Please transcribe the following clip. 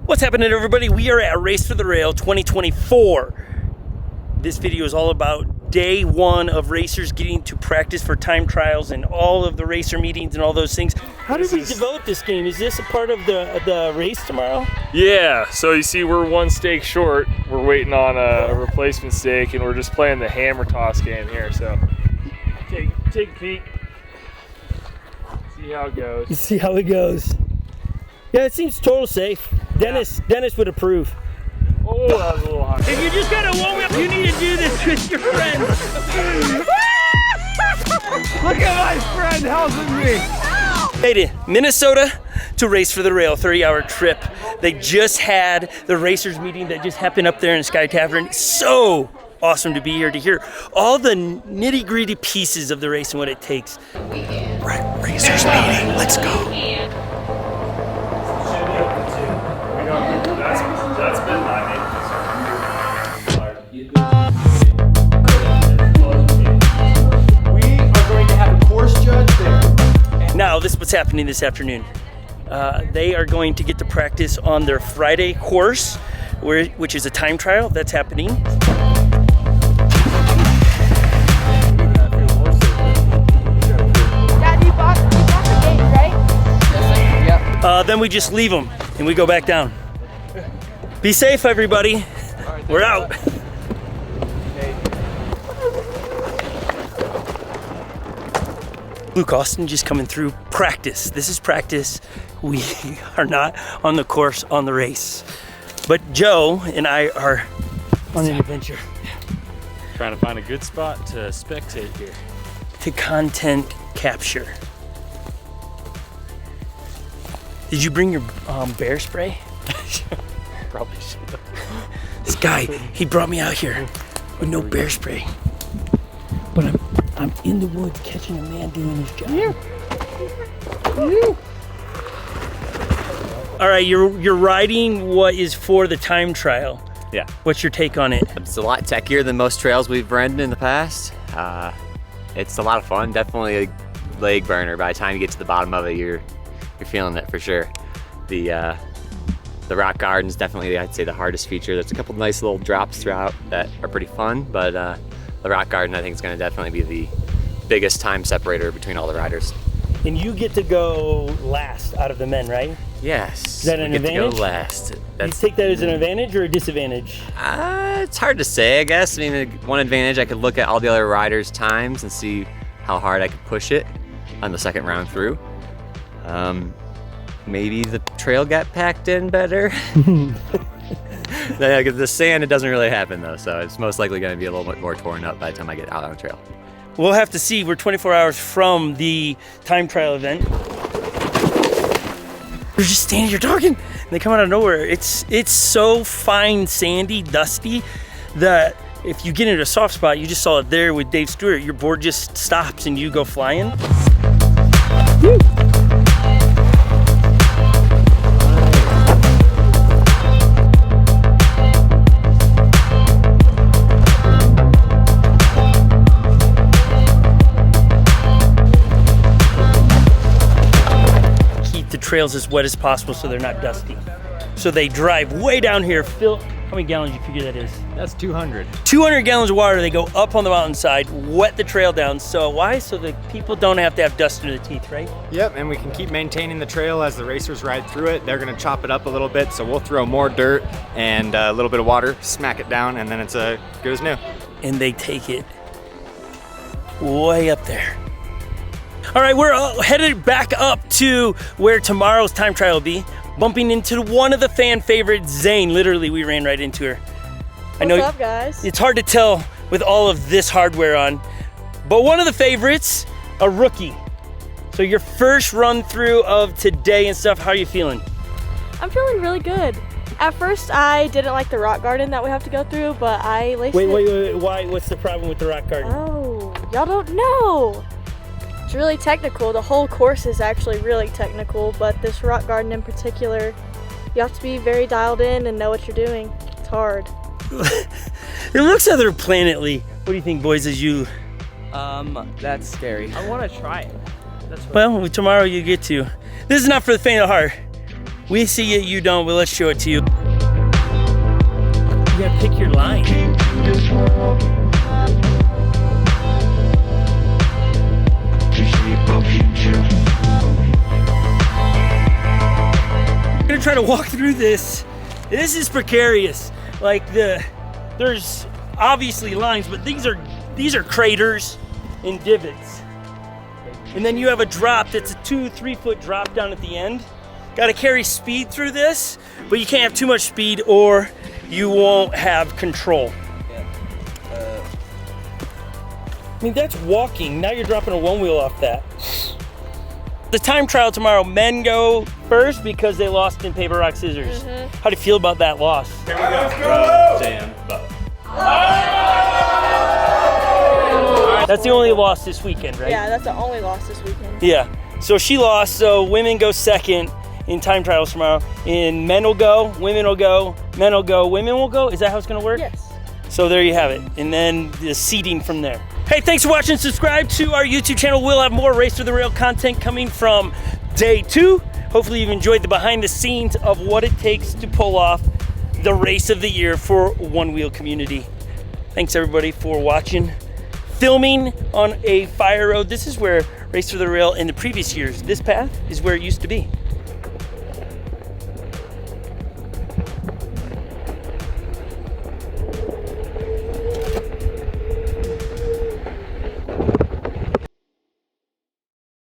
What's happening, everybody? We are at Race for the Rail 2024. This video is all about day one of racers getting to practice for time trials and all of the racer meetings and all those things. How did we develop this game? Is this a part of the race tomorrow? Yeah, so you see we're one stake short. We're waiting on a replacement stake and we're just playing the hammer toss game here. So take a peek, see how it goes. You see how it goes. Yeah, it seems total safe. Dennis would approve. Oh, that was a little hot. If you just gotta warm up, you need to do this with your friends. Look at my friend helping me. Made it, Minnesota to Race for the Rail, 30-hour trip. They just had the racers meeting that just happened up there in Sky Tavern. So awesome to be here to hear all the nitty-gritty pieces of the race and what it takes. Racers meeting, let's go. That's been my main concern. We are going to have a course judge there. Now, this is what's happening this afternoon. They are going to get to practice on their Friday course, which is a time trial that's happening. Dad, you bought the game, right? Yep. Then we just leave them and we go back down. Be safe, everybody. We're out. Luke Austin just coming through practice. This is practice. We are not on the course on the race. But Joe and I are on an adventure. Trying to find a good spot to spectate here. To content capture. Did you bring your bear spray? Probably should have. This guy, he brought me out here with no bear spray. But I'm in the woods catching a man doing his job. All right, you're riding what is for the time trial. Yeah. What's your take on it? It's a lot techier than most trails we've ridden in the past. It's a lot of fun, definitely a leg burner. By the time you get to the bottom of it, you're feeling it for sure. The rock garden's definitely, I'd say, the hardest feature. There's a couple nice little drops throughout that are pretty fun, but the rock garden, I think, is going to definitely be the biggest time separator between all the riders. And you get to go last out of the men, right? Yes. Is that an advantage? To go last. You take that as an advantage or a disadvantage? It's hard to say, I guess. I mean, one advantage, I could look at all the other riders' times and see how hard I could push it on the second round through. Maybe the trail got packed in better. The sand, it doesn't really happen though, so it's most likely going to be a little bit more torn up by the time I get out on the trail. We'll have to see. We're 24 hours from the time trial event. We're just standing here talking, and they come out of nowhere. It's so fine, sandy, dusty, that if you get into a soft spot, you just saw it there with Dave Stewart, your board just stops and you go flying. Woo. Trails as wet as possible so they're not dusty. So they drive way down here, fill, how many gallons do you figure that is? That's 200. 200 gallons of water. They go up on the mountainside, wet the trail down. So why? So the people don't have to have dust in their teeth, right? Yep, and we can keep maintaining the trail as the racers ride through it. They're gonna chop it up a little bit, so we'll throw more dirt and a little bit of water, smack it down, and then it's good as new. And they take it way up there. All right, we're headed back up to where tomorrow's time trial will be, bumping into one of the fan favorites, Zane. Literally, we ran right into her. What's up, guys? It's hard to tell with all of this hardware on, but one of the favorites, a rookie. So your first run through of today and stuff, how are you feeling? I'm feeling really good. At first, I didn't like the rock garden that we have to go through, but I laced it. Wait, why? What's the problem with the rock garden? Oh, y'all don't know. It's really technical. The whole course is actually really technical, but this rock garden in particular, you have to be very dialed in and know what you're doing. It's hard. It looks other planetly. What do you think, boys, as you That's scary. I want to try it. Well, tomorrow you get to. This is not for the faint of heart. We see it, you don't, but let's show it to you. You gotta pick your line. I'm gonna try to walk through this. This is precarious. Like there's obviously lines, but these are craters and divots. And then you have a drop that's a 2-3 foot drop down at the end. Got to carry speed through this, but you can't have too much speed or you won't have control. I mean, that's walking. Now you're dropping a one wheel off that. The time trial tomorrow, men go first because they lost in paper, rock, scissors. How do you feel about that loss? Here we go. Stand up. That's the only loss this weekend, right? Yeah, that's the only loss this weekend. Yeah. So she lost, so women go second in time trials tomorrow. And men will go, women will go, men will go, women will go. Is that how it's gonna work? Yes. So there you have it. And then the seeding from there. Hey, thanks for watching. Subscribe to our YouTube channel. We'll have more Race to the Rail content coming from day 2. Hopefully you've enjoyed the behind the scenes of what it takes to pull off the race of the year for One Wheel community. Thanks everybody for watching. Filming on a fire road. This is where Race to the Rail in the previous years, this path is where it used to be.